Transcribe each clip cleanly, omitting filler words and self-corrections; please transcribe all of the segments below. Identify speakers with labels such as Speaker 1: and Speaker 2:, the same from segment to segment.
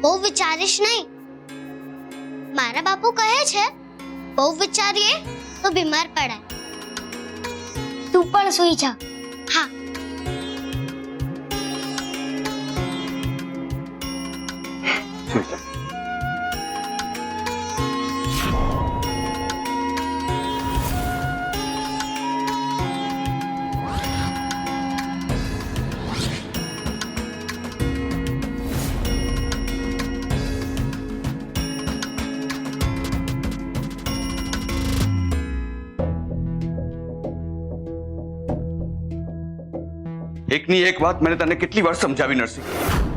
Speaker 1: બહુ વિચારીશ નહીં. મારા બાપુ કહે છે બહુ વિચારીએ તો બીમાર પડાય. તું પણ સૂઈ જા. હા.
Speaker 2: એકની એક વાત મને તને કેટલી વાર સમજાવી નરસિંહ.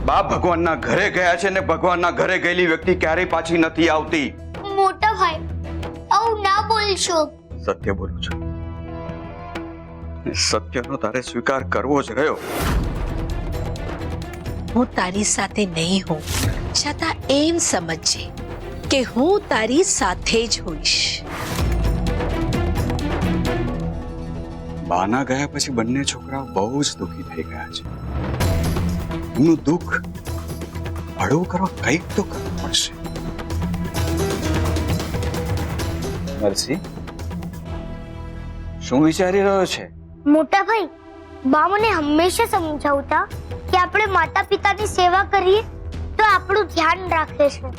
Speaker 2: બાપ ભગવાનના ઘરે ગયા છે ને ભગવાનના ઘરે ગયેલી વ્યક્તિ ક્યારેય પાછી નથી આવતી.
Speaker 1: મોટા ભાઈ આવું ના બોલશો.
Speaker 2: સત્ય બોલું છું. સત્યનો તારે સ્વીકાર કરવો જ રહ્યો.
Speaker 3: હું તારી સાથે નહીં હોઉં છતાં એમ સમજજે કે હું તારી સાથે જ હોઈશ.
Speaker 2: બાના ગયા પછી બંને છોકરાઓ બહુ જ દુઃખી થઈ ગયા છે. એમનું દુઃખ હળવું કરવા કંઈક તો કરવું પડશે.
Speaker 4: નરસિંહ, શું વિચારી રહ્યો છે?
Speaker 1: મોટા ભાઈ બા મને હંમેશા સમજાવતા કે આપણે માતા પિતાની સેવા કરીએ તો આપણું ધ્યાન રાખે છે.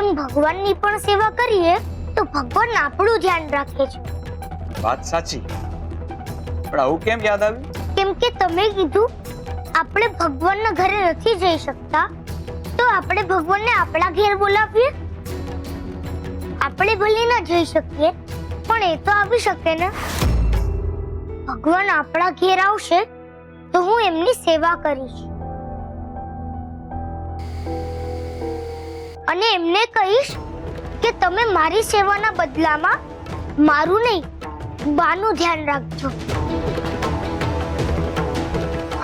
Speaker 1: એમ ભગવાનની પણ સેવા કરીએ તો ભગવાન આપણું ધ્યાન રાખે છે.
Speaker 4: વાત સાચી, પણ આવું કેમ યાદ આવ્યું?
Speaker 1: કેમ કે તમે કીધું આપણે ભગવાનના ઘરે નથી જઈ શકતા તો આપણે ભગવાનને આપણા ઘેર બોલાવીએ. આપણે ભલે ના જઈ શકીએ પણ એ તો આવી શકે ને. ભગવાન આપણા ઘેર આવશે તો હું એમની સેવા કરીશ અને એમને કહીશ કે તમે મારી સેવાના બદલામાં મારું નહીં બાનું ધ્યાન રાખજો.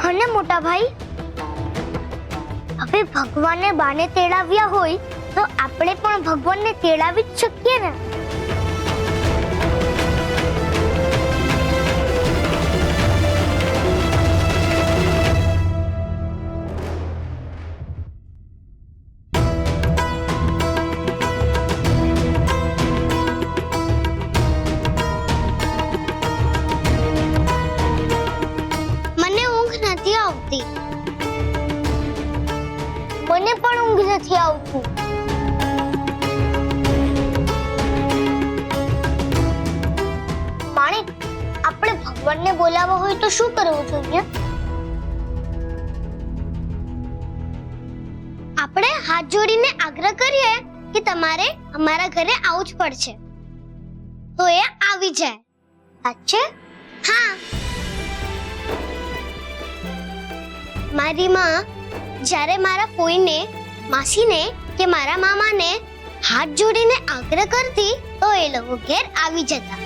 Speaker 1: અને મોટા ભાઈ હવે ભગવાને બાને તેડાવ્યા હોય તો આપણે પણ ભગવાનને તેડાવી જ શકીએ ને. મને ઊંઘ નથી આવતી. મને પણ ઊંઘ નથી આવતી. માણિક, આપણે ભગવાનને બોલાવવા હોય તો શું કરવું જોઈએ? આપણે હાથ જોડીને આગ્રહ કરીએ કે તમારે અમારા ઘરે આવવું જ પડશે તો એ આવી જાય. સાચે? હા. મારી માં જ્યારે મારા ફોઈને, માસીને કે મારા મામાને હાથ જોડીને આગ્રહ કરતી તો એ લોકો ઘેર આવી જતા.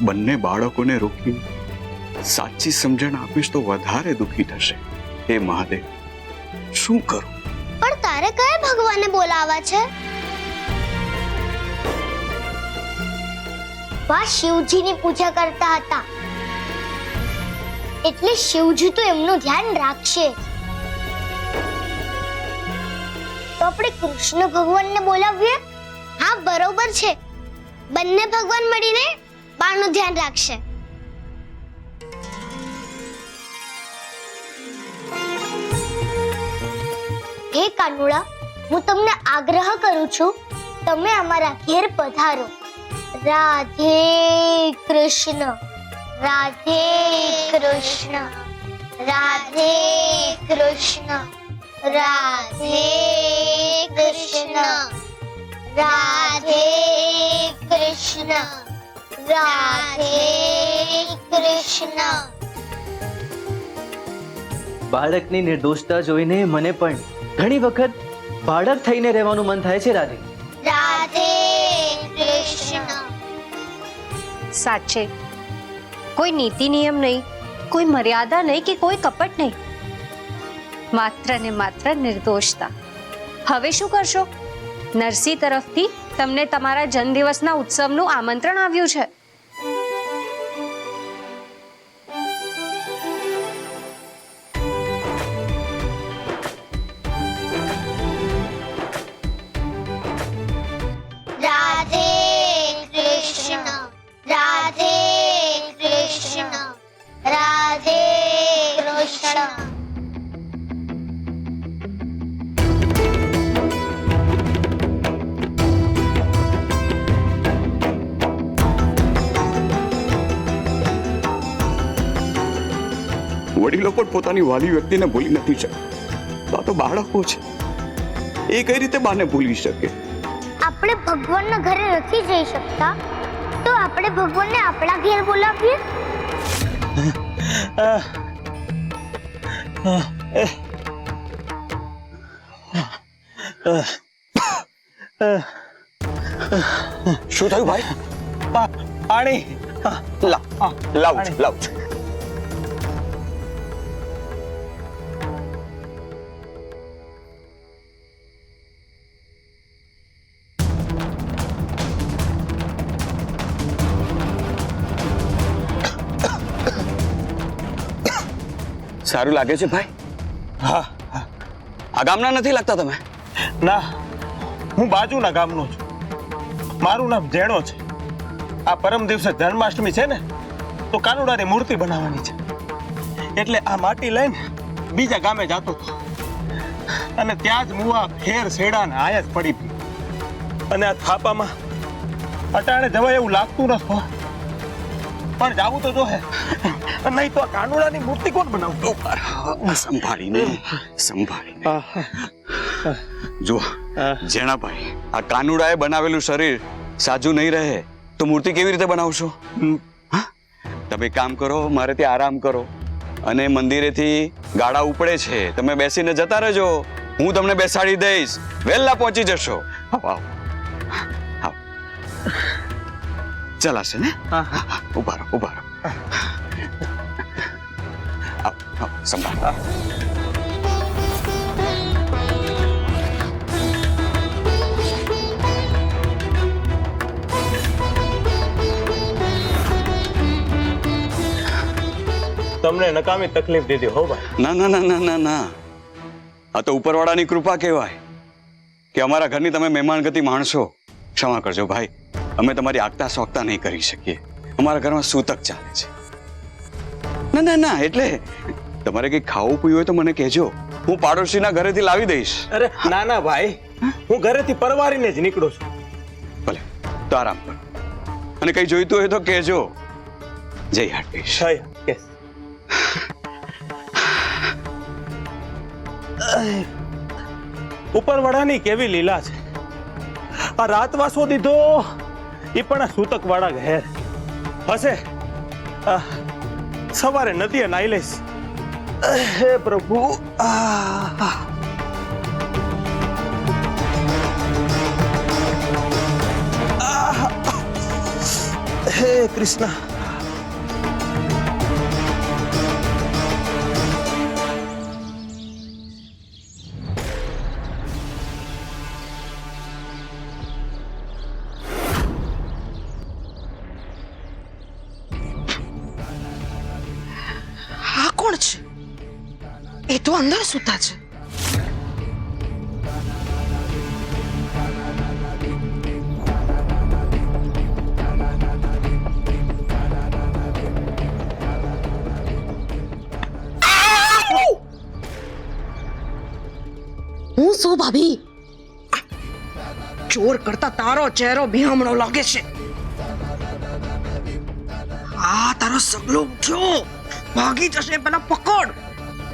Speaker 2: બંને બાળકોને રોકીને સાચી સમજણ આપીશ તો વધારે દુઃખી થશે. હે મહાદેવ, શું કરું?
Speaker 1: પણ તારે કયા ભગવાનને બોલાવા છે? બા શિવજીની પૂજા કરતા હતા એટલે શિવજી તો એમનું ધ્યાન રાખશે. તો આપણે કૃષ્ણ ભગવાનને બોલાવીએ. હા બરોબર છે. બંને ભગવાન મળીને બાનું ધ્યાન રાખશે. હે કાનુડા, હું તમને આગ્રહ કરું છું તમે અમારા ઘેર પધારો. રાધે કૃષ્ણ. રાધે કૃષ્ણ. રાધે કૃષ્ણ. રાધે કૃષ્ણ. રાધે કૃષ્ણ. રાધે કૃષ્ણ.
Speaker 5: બાળકની નિર્દોષતા જોઈને મને પણ ઘણી વખત બાળક થઈને રહેવાનું મન થાય છે. રાધે
Speaker 1: રાધે કૃષ્ણ.
Speaker 6: સાચે કોઈ નીતિ નિયમ નહીં, કોઈ મર્યાદા નહીં કે કોઈ કપટ નહીં, માત્ર ને માત્ર નિર્દોષતા. હવે શું કરશો? નરસિંહ તરફથી તમને તમારા જન્મદિવસના ઉત્સવનું આમંત્રણ આવ્યું છે.
Speaker 2: વડીલો પણ પોતાની વાલી વ્યક્તિને ભૂલી નથી શકતા. તો આ તો બાળકો છે, એ કઈ રીતે બાને ભૂલી શકે?
Speaker 1: આપણે ભગવાનના ઘરે નથી જઈ શકતા તો આપણે ભગવાનને આપણા ઘેર બોલાવીએ.
Speaker 2: શું થયું ભાઈ?
Speaker 4: પાણી.
Speaker 2: લાવ લાવ. સારું લાગે છે ભાઈ?
Speaker 4: હા.
Speaker 2: આ ગામના નથી લાગતા તમે?
Speaker 4: ના, હું બાજુના ગામનો છું. મારું નામ જેણો છે. આ પરમ દિવસે જન્માષ્ટમી છે ને, તો કાનુડાની મૂર્તિ બનાવવાની છે. એટલે આ માટી લઈને બીજા ગામે જતો હતો અને ત્યાં જ મુવા ફેર શેડા ને આયા જ પડી ગઈ. અને આ થાપામાં અટાણે જવાય એવું લાગતું નથી, પણ જાવું તો જોહે. નહીં તો આ કાનુડાની મૂર્તિ કોણ બનાવતું?
Speaker 2: સંભાળીને જો જેણાભાઈ, આ કાનુડાએ બનાવેલું શરીર સાજું નહીં રહે તો મૂર્તિ કેવી રીતે બનાવશો? તમે એક કામ કરો, મારે ત્યાં આરામ કરો અને મંદિરેથી ગાડા ઉપડે છે, તમે બેસીને જતા રહેજો, હું તમને બેસાડી દઈશ, વહેલા પહોંચી જશો. આવો આવો, ચલાશે ને? ઉભા રહો. આવો, સંભાળ.
Speaker 4: તમને નકામી તકલીફ દીધી હો ભાઈ.
Speaker 2: ના, આ તો ઉપરવાળાની કૃપા કહેવાય કે અમારા ઘરની તમે મહેમાન ગતિ માણસો. ક્ષમા કરજો ભાઈ, અમે તમારી આગતા સોગતા નહીં કરી શકીએ. અમારા ઘરમાં સૂતક ચાલે છે. ના, એટલે તમારે કંઈક ખાવું પીવું હોય તો મને કહેજો, હું પાડોશીના ઘરેથી લાવી દઈશ.
Speaker 4: અરે ના ભાઈ, હું ઘરેથી પરવારીને જ નીકળું છું.
Speaker 2: ભલે, તો આરામ કરો અને કંઈ જોઈતું હોય તો કહેજો. જય હાટવીશ.
Speaker 4: ઉપરવાળાની કેવી લીલા છે. આ રાતવાસો દીધો એ પણ આ સૂતક વાળા ઘેર હશે. સવારે નદીએ નાઈ લઈશ. હે પ્રભુ, હે કૃષ્ણ.
Speaker 3: આ કોણ છે? એ તો અંદર સૂતા છે. હું શું ભાભી? ચોર કરતા તારો ચહેરો બિહામણો લાગે છે. આ તારો સગલો ઉઠ્યો, ભાગી જશે. પેલા પકડ,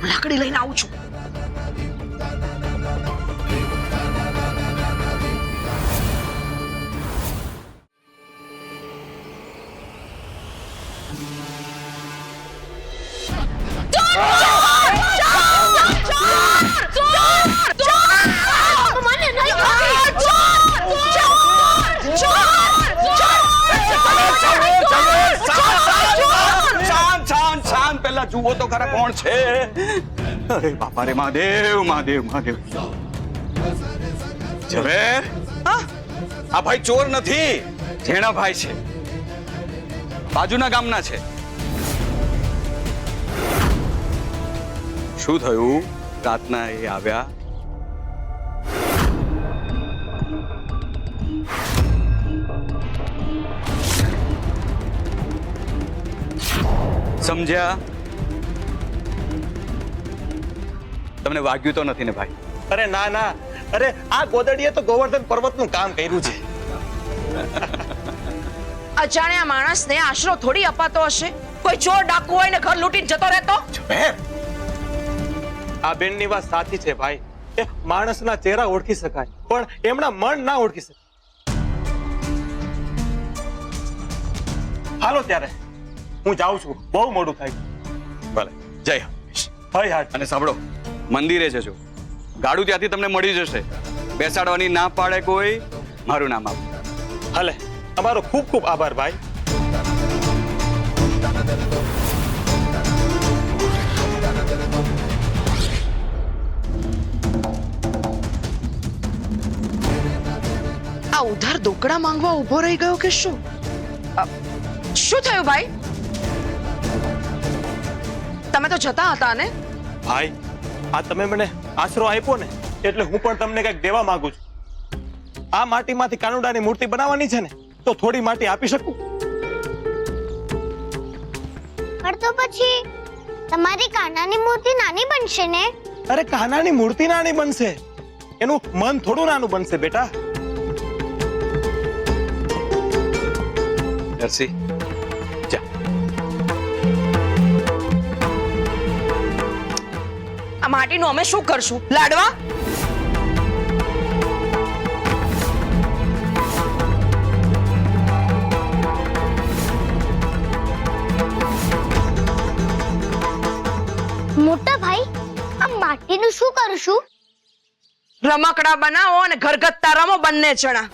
Speaker 3: લાકડી લઈને આવું છું.
Speaker 2: પેલા જુઓ તો ખરા કોણ છે. અરે બાપા રે, મહાદેવ. ઝવેર, આ ભાઈ ચોર નથી, જેણા ભાઈ છે, બાજુના ગામના છે. શું થયું? રાતના એ આવ્યા, સમજ્યા? તમને વાગ્યું તો નથી ને ભાઈ?
Speaker 4: અરે ના, અરે આ ગોદડીએ તો ગોવર્ધન પર્વતનું કામ કર્યું છે.
Speaker 7: અજાણ્યા માણસને આશરો થોડી અપાતો હશે. કોઈ ચોર ડાકુ હોય ને ઘર લૂંટીને જતો રહેતો?
Speaker 4: ઝવેર, આ બેનની વાત સાચી છે ભાઈ. એ માણસના ચહેરા ઓળખી શકાય પણ એમના મન ના ઓળખી શકાય. હાલો ત્યારે હું જાઉં છું, બહુ મોડું થાય.
Speaker 2: ભલે જય હમીશ.
Speaker 4: ભાઈ હા.
Speaker 2: અને સાંભળો, મંદિરે જજો, ગાડું ત્યાંથી તમને મળી જશે. બેસાડવાની ના પાડે કોઈ, મારું નામ આપો.
Speaker 4: ભલે, તમારો ખૂબ ખૂબ આભાર ભાઈ.
Speaker 7: આ ઉધાર દોકડા માંગવા ઊભો રહી ગયો કે શું? શું થયું ભાઈ? તમે તો જતા હતા ને?
Speaker 4: ભાઈ, આ તમે મને આશરો આપ્યો ને એટલે હું પણ તમને કંઈક દેવા માંગુ છું. આ માટીમાંથી કાનુડાની મૂર્તિ બનાવવાની છે ને, તો થોડી માટી આપી શકું?
Speaker 1: પણ તો પછી તમારી કાનાની મૂર્તિ નાની બનશે ને?
Speaker 4: અરે કાનાની મૂર્તિ નાની બનશે, એનું મન થોડું નાનું બનશે બેટા.
Speaker 2: નરસિંહ, જા.
Speaker 7: આ માટીનું અમે શું કરશું? લાડવા?
Speaker 1: મોટા ભાઈ, આ માટીનું શું કરશું?
Speaker 7: રમકડા બનાવો અને ઘરગથ્થા રમો બંને જણા.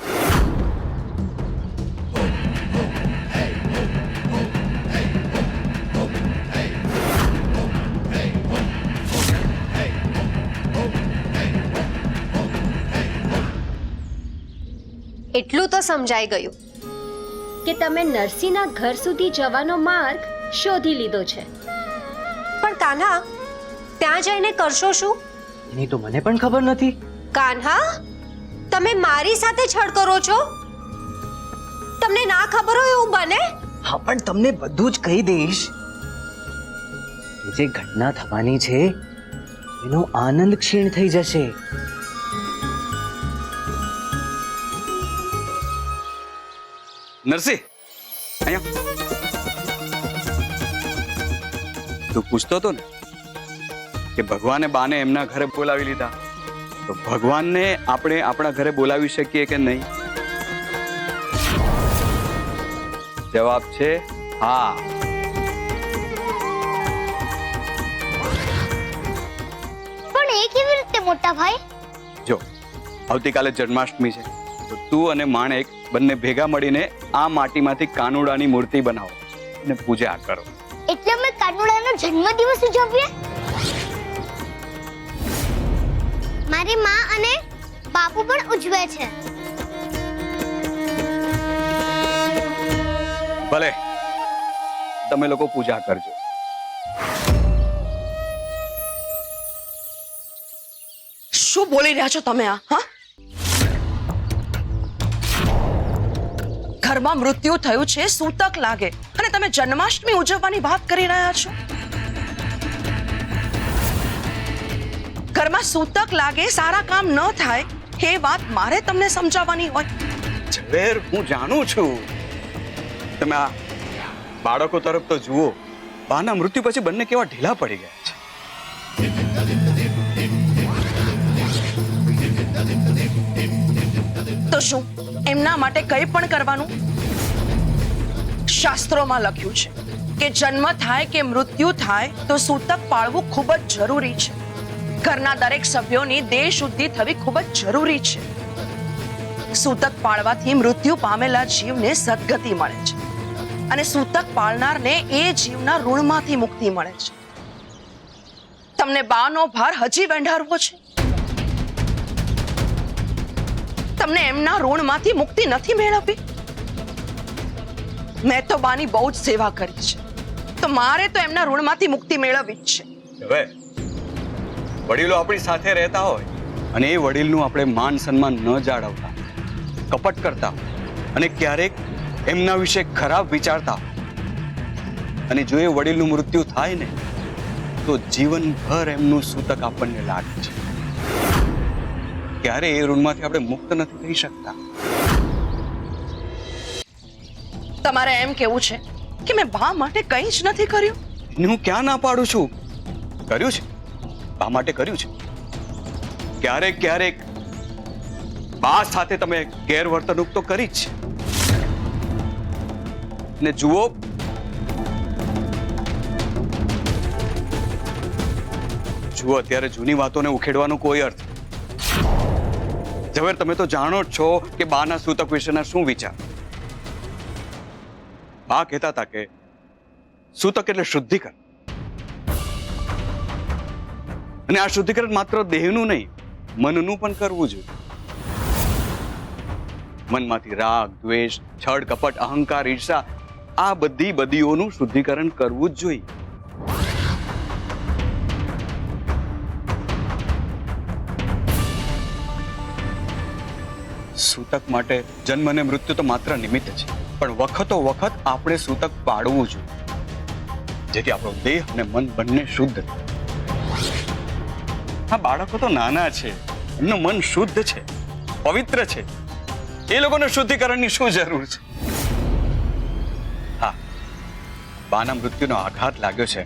Speaker 6: એટલું તો સમજાઈ ગયું કે તમે નરસિંહના ઘર સુધી જવાનો માર્ગ શોધી લીધો છે. પણ કાન્હા, ત્યાં જઈને કરશો શું?
Speaker 5: એની તો મને પણ ખબર નથી.
Speaker 6: કાન્હા, તમે મારી સાથે છળ કરો છો? તમને ના ખબર હોય એવું બને?
Speaker 5: હા, પણ તમને બધું જ કહી દઈશ. જે ઘટના થવાની છે એનો આનંદ ક્ષીણ થઈ જશે.
Speaker 2: નરસિંહ, અહીંયા તું પૂછતો હતો ને કે ભગવાને બાને એમના ઘરે બોલાવી લીધા, તો ભગવાનને આપણે આપણા ઘરે બોલાવી શકીએ કે નહીં? જવાબ છે હા.
Speaker 1: પણ એ કેવી રીતે મોટા ભાઈ?
Speaker 2: જો, આવતીકાલે જન્માષ્ટમી છે, તો તું અને માણેક બંને ભેગા મળીને આ માટીમાંથી કાનુડાની મૂર્તિ બનાવો અને પૂજા કરો.
Speaker 1: એટલે અમે કાનુડાનો જન્મદિવસ ઉજવીએ? મારી માં અને બાપુ પણ ઉજવે છે.
Speaker 2: ભલે, તમે લોકો પૂજા કરજો.
Speaker 7: શું બોલી રહ્યા છો તમે? હા, ઘરમાં મૃત્યુ થયું છે, સૂતક લાગે, અને તમે જન્માષ્ટમી ઉજવવાની વાત કરી રહ્યા છો? ઘરમાં સૂતક લાગે, સારા કામ ન થાય, એ વાત મારે તમને સમજાવવાની હોય?
Speaker 2: ઝવેર, હું જાણું છું. તમે આ બાળકો તરફ તો જુઓ, બાના મૃત્યુ પછી બંને કેવા ઢીલા પડી ગયા છે.
Speaker 7: તો શું એમના માટે કંઈ પણ કરવાનું? શાસ્ત્રોમાં લખ્યું છે કે જન્મ થાય કે મૃત્યુ થાય તો સૂતક પાળવું ખૂબ જ જરૂરી છે. ઘરના દરેક સભ્યોની દેહ શુદ્ધિ થવી ખૂબ જ જરૂરી છે. સૂતક પાળવાથી મૃત્યુ પામેલા જીવને સદગતિ મળે છે અને સૂતક પાળનારને એ જીવના ઋણમાંથી મુક્તિ મળે છે. તમને બાનો ભાર હજી વેંઢારવો છે? તમને એમના ઋણમાંથી મુક્તિ નથી મેળવવી? મેં તો બાની બહુ જ સેવા કરી છે, તો મારે તો એમના ઋણમાંથી મુક્તિ મેળવવી જ છે.
Speaker 2: હવે વડીલો આપણી સાથે રહેતા હોય અને એ વડીલનું આપણે માન સન્માન ન જાળવતા, કપટ કરતા અને ક્યારેક એમના વિશે ખરાબ વિચારતા, અને જો એ વડીલનું મૃત્યુ થાય ને તો જીવનભર એમનું સૂતક આપણને લાગે છે. ક્યારે એ ઋણમાંથી આપણે મુક્ત નથી થઈ શકતા.
Speaker 7: તમારે એમ કેવું છે કે મેં બા માટે કંઈ જ નથી કર્યું?
Speaker 2: એને હું ક્યાં ના પાડું છું? કર્યું છે, બા માટે કર્યું છે. ક્યારેક ક્યારેક બા સાથે તમે ગેરવર્તણૂક તો કરી જ છે. ને જુઓ, અત્યારે જૂની વાતોને ઉખેડવાનો કોઈ અર્થ નથી. ઝવેર, તમે તો જાણો જ છો કે બાના સૂતક વિશેના શું વિચાર. બા કહેતા હતા કે સૂતક એટલે શુદ્ધિકરણ, અને આ શુદ્ધિકરણ માત્ર દેહનું નહીં, મનનું પણ કરવું જોઈએ. મનમાંથી રાગ, દ્વેષ, છળ, કપટ, અહંકાર, ઈર્ષા, આ બધી બદીઓનું શુદ્ધિકરણ કરવું જ જોઈએ. સૂતક માટે જન્મ અને મૃત્યુ તો માત્ર નિમિત્ત છે, પણ વખતો વખત આપણે સૂતક પાડવું જોઈએ, જેથી આપણો દેહ અને મન બંને શુદ્ધ થાય. હા, બાળકો તો નાના છે, એમનું મન શુદ્ધ છે, પવિત્ર છે. એ લોકોને શુદ્ધિકરણની શું જરૂર છે? હા, બાના મૃત્યુનો આઘાત લાગ્યો છે,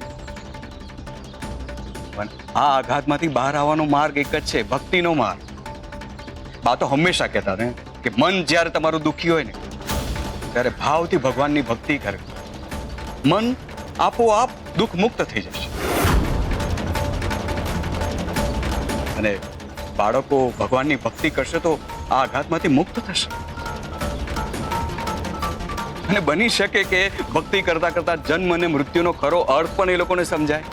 Speaker 2: પણ આ આઘાતમાંથી બહાર આવવાનો માર્ગ એક જ છે, ભક્તિનો માર્ગ. બા તો હંમેશા કહેતા ને કે મન જ્યારે તમારું દુઃખી હોય ને ત્યારે ભાવથી ભગવાનની ભક્તિ કરે, મન આપોઆપ દુઃખ મુક્ત થઈ જશે. અને બાળકો ભગવાનની ભક્તિ કરશે તો આ આઘાતમાંથી મુક્ત થશે. અને બની શકે કે ભક્તિ કરતા કરતા જન્મ અને મૃત્યુનો ખરો અર્થ પણ એ લોકોને સમજાય.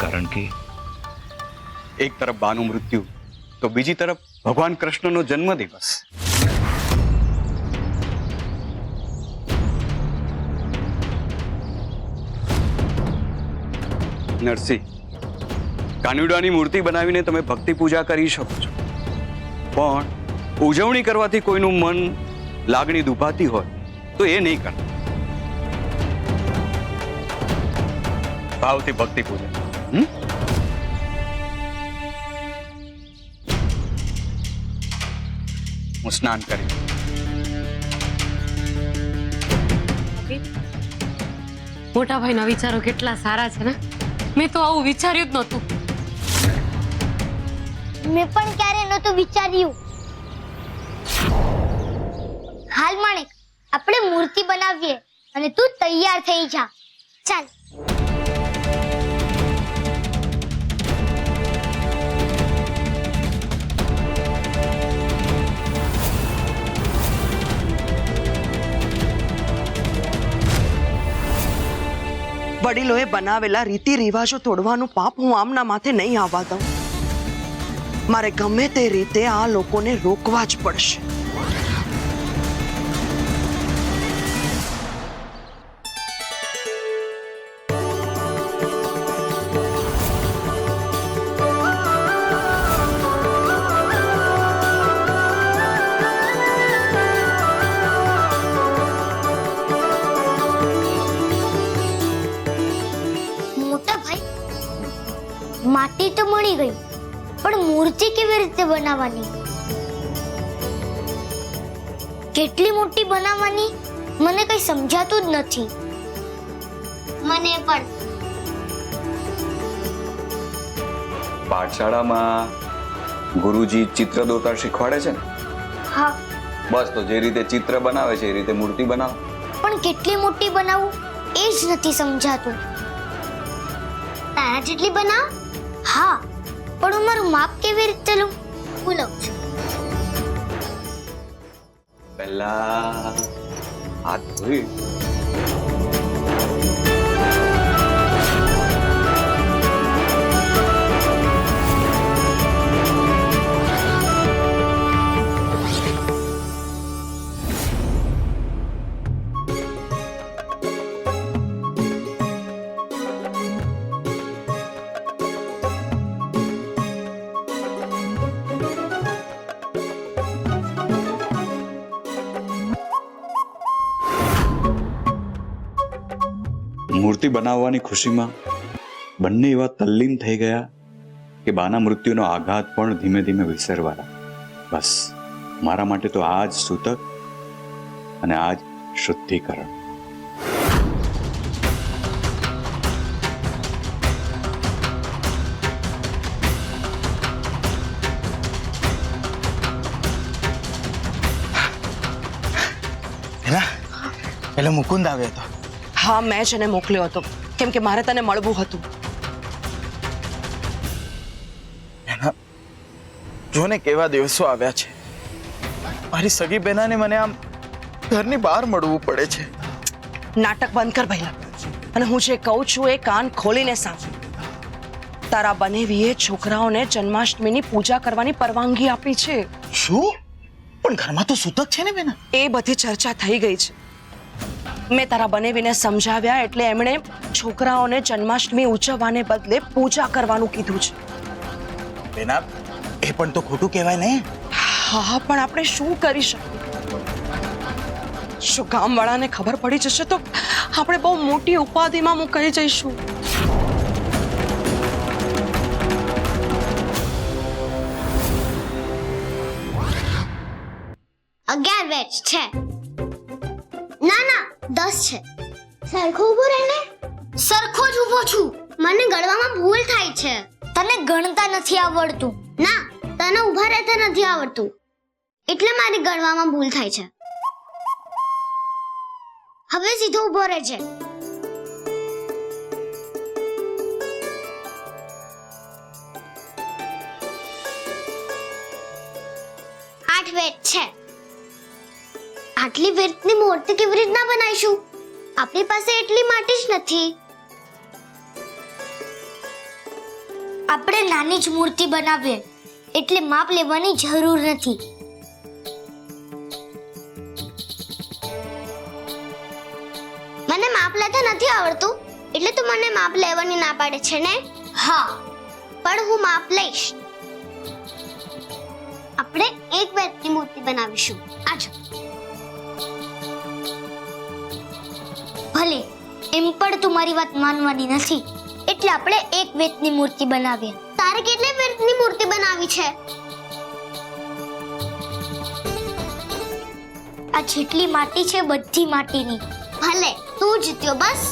Speaker 2: કારણ કે એક તરફ બાનું મૃત્યુ તો બીજી તરફ ભગવાન કૃષ્ણનો જન્મદિવસ. નરસિંહ, કાનુડાની મૂર્તિ બનાવીને તમે ભક્તિ પૂજા કરી શકો છો, પણ ઉજવણી કરવાથી કોઈનું મન લાગણી દુભાતી હોય તો એ નહીં કરતા. ભાવથી ભક્તિ પૂજા. હું સ્નાન કરી.
Speaker 8: મોટા ભાઈના વિચારો કેટલા સારા છે ને. મેં તો આવું વિચાર્યું જ નહોતું.
Speaker 1: મેં પણ ક્યારે નહોતું વિચાર્યું. હાલ માણેક, આપણે મૂર્તિ બનાવીએ અને તું તૈયાર થઈ જા. ચાલ.
Speaker 7: વડીલોએ બનાવેલા રીતિ રિવાજો તોડવાનું પાપ હું આમના માથે નહીં આવવા દઉં. મારે ગમે તે રીતે આ લોકોને રોકવા જ પડશે.
Speaker 1: માટી તો મળી ગઈ, પણ મૂર્તિ કેવી રીતે બનાવવાની? કેટલી મોટી બનાવવાની મને કઈ સમજાતું જ નથી. મને પણ.
Speaker 2: પાઠશાળામાં ગુરુજી ચિત્ર દોરતા શીખવાડે છે ને?
Speaker 1: હા.
Speaker 2: બસ, તો જે રીતે ચિત્ર બનાવે છે એ રીતે મૂર્તિ બનાવો.
Speaker 1: પણ કેટલી મોટી બનાવું એ જ નથી સમજાતું. તારા જેટલી બનાવ? હા, પણ હું મારું માપ કેવી રીતે લઉં? હું લઉં છું.
Speaker 2: પહેલા હાથ ધોઈ મૂર્તિ બનાવવાની ખુશીમાં બંને એવા તલ્લીન થઈ ગયા કે બાના મૃત્યુનો આઘાત પણ ધીમે ધીમે વિસરવા લાગ્યો. બસ, મારા માટે તો આ જ સૂતક અને આ જ શુદ્ધિકરણ.
Speaker 9: એટલે મુકુંદ આવ્યો હતો.
Speaker 7: હા, મેં જ એને મોકલ્યો હતો કેમ કે મારે તને મળવું હતું.
Speaker 9: એના જોને કેવા દિવસો આવ્યા છે. મારી સગી બેનાને મને આમ ઘરની બહાર મળવું પડે છે.
Speaker 7: નાટક બંધ કર ભૈલા, અને હું જે કહું છું એ કાન ખોલીને સાંભળ. તારા બનેવીએ છોકરાઓને જન્માષ્ટમીની પૂજા કરવાની પરવાનગી આપી છે.
Speaker 9: શું? પણ ઘરમાં તો સૂતક છે ને બેના.
Speaker 7: એ બધી ચર્ચા થઈ ગઈ છે. મેં તારા બનેવીને સમજાવ્યા એટલે એમણે છોકરાઓને જન્માષ્ટમી ઉજવવાને બદલે પૂજા કરવાનું કીધું છે.
Speaker 9: બેના એ પણ તો ખોટું કહેવાય ને.
Speaker 7: હા, પણ આપણે શું કરી શકીએ? શું ગામવાળાને ખબર પડી જશે તો આપણે બહુ મોટી ઉપાધિમાં મુકાઈ જઈશું.
Speaker 1: અગિયાર વેચ છે. ના ના 10 છે. સરખો ઊભો રહે ને. સરખો જ ઊભો છું. મને ગણવામાં ભૂલ થાય છે. તને ગણતા નથી આવડતું. ના, તને ઊભા રહેતા નથી આવડતું. એટલે મારી ગણવામાં ભૂલ થાય છે. હવે સીધો ઊભો રહેજે. આઠ વેચ છે. આટલી વેચની મૂર્તિ કેવી રીતના બનાવીશું? આપણી પાસે એટલી માટી જ નથી. આપણે નાની જ મૂર્તિ બનાવીએ એટલે માપ લેવાની જરૂર નથી. મને માપ લેતા નથી આવડતું એટલે તું મને માપ લેવાની ના પાડે છે ને? હા, પણ હું માપ લઈશ. આપણે એક વેચની મૂર્તિ બનાવીશું. આજો. ભલે એમ પણ તું મારી વાત માનવાની નથી એટલે આપણે એક વેચની મૂર્તિ બનાવીએ. તારે કેટલી વેચની મૂર્તિ બનાવી છે? આ જેટલી માટી છે બધી માટીની. ભલે તું જીત્યો બસ.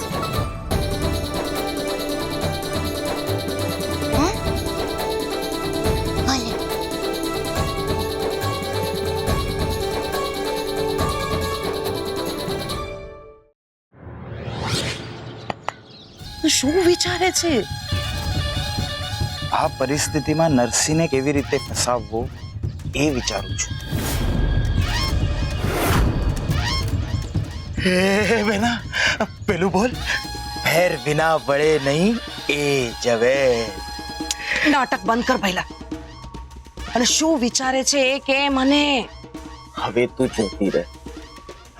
Speaker 1: ભલે.
Speaker 7: શું વિચારે છે?
Speaker 9: આ પરિસ્થિતિમાં નરસિંહને કેવી રીતે ફસાવવો એ વિચારું છું. હે બેના પેલું બોલ. ભેર વિના વળે નહીં એ જવે.
Speaker 7: નાટક બંધ કર ભૈલા. અને શું વિચારે છે એ કે મને.
Speaker 9: હવે તું જોતી રહે.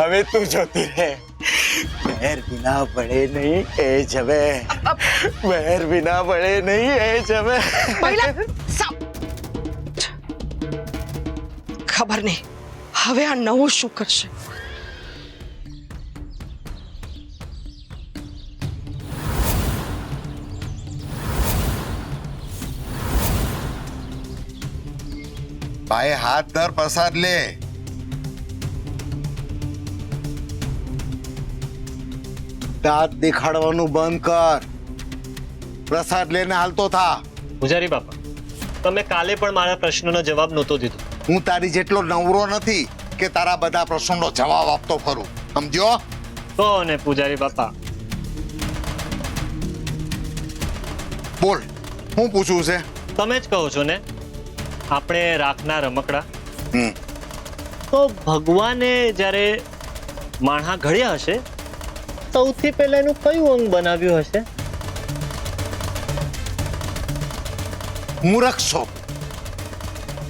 Speaker 9: હવે તું જોતી રહે. ભેર વિના વળે નહીં એ જવે. ભેર વિના વળે નહીં એ જવે.
Speaker 7: ભૈલા ખબર નહીં હવે આ નવું શું કરશે.
Speaker 10: ભાઈ હાથ ધર, પ્રસાદ લે. દાંત દેખાડવાનું બંધ કર. પ્રસાદ લેને હાલતો થા.
Speaker 11: પૂજારી બાપા, તમે કાલે પણ મારા પ્રશ્નનો જવાબ નહોતો દીધો.
Speaker 10: હું તારી જેટલો નવરો નથી કે તારા બધા પ્રશ્નોનો જવાબ આપતો ફરું. સમજ્યો?
Speaker 11: કહો ને પૂજારી બાપા.
Speaker 10: બોલ, હું પૂછું છે?
Speaker 11: તમે જ કહો છો ને, આપણે રાખના રમકડા.
Speaker 10: હમ.
Speaker 11: તો ભગવાને જ્યારે માણસા ઘડ્યા હશે સૌથી પહેલા એનું કયું અંગ બનાવ્યું હશે?
Speaker 10: મૂર્ખ છો.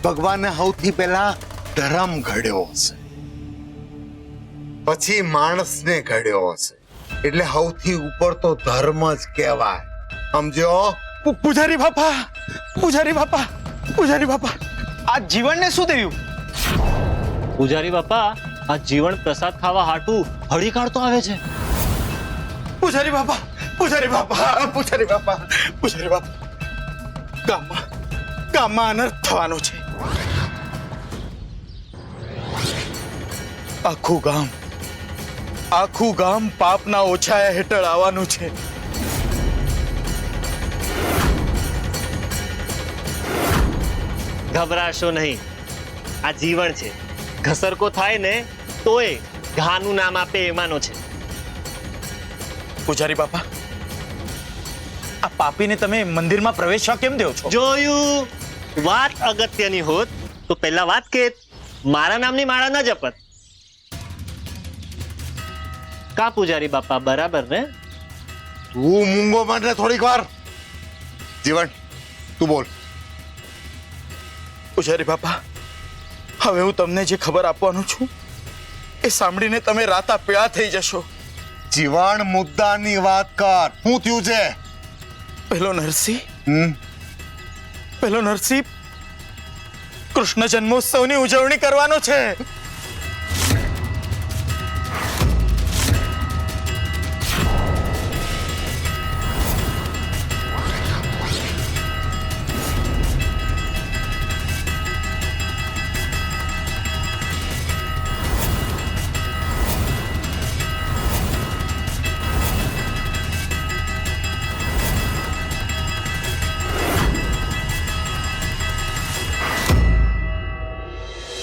Speaker 10: ભગવાને સૌથી પહેલા ધર્મ ઘડ્યો હશે, પછી માણસને ઘડ્યો હશે. એટલે સૌથી ઉપર તો ધર્મ જ કહેવાય. સમજો?
Speaker 9: પૂજારી બાપા, પૂજારી બાપા, પૂજારી બાપા, આ જીવનને શું થયું?
Speaker 11: પૂજારી બાપા, આ જીવન પ્રસાદ ખાવા હાટું હળી કાઢતો આવે છે.
Speaker 9: પૂજારી બાપા, પૂજારી બાપા, પૂજારી બાપા, પૂજારી બાપા, ગામમાં અનર્થ થવાનો છે. આખું ગામ પાપના ઓછાયા હેઠળ આવવાનું છે.
Speaker 11: ગભરાશો નહીં, આ જીવન છે. ઘસરકો થાય ને તોય ઘાનું નામ આપે એમાંનો છે.
Speaker 9: પૂજારી બાપા, આ પાપીને તમે મંદિરમાં પ્રવેશવા કેમ દો છો?
Speaker 11: જોયું, વાત અગત્યની હોત તો પહેલા વાત કે મારા નામની માળા ન જપત. કા પૂજારી બાપા, બરાબર ને?
Speaker 10: તું મૂંગો મને થોડીક વાર. જીવન, તું બોલ.
Speaker 9: પૂજારી બાપા, હવે હું તમને જે ખબર આપવાનું છું એ સાંભળીને તમે રાતા પીળા થઈ જશો.
Speaker 10: જીવન, મુદ્દાની વાત કર. શું થયું છે?
Speaker 9: પેલો નરસિંહ કૃષ્ણ જન્મોત્સવની ઉજવણી કરવાનો છે.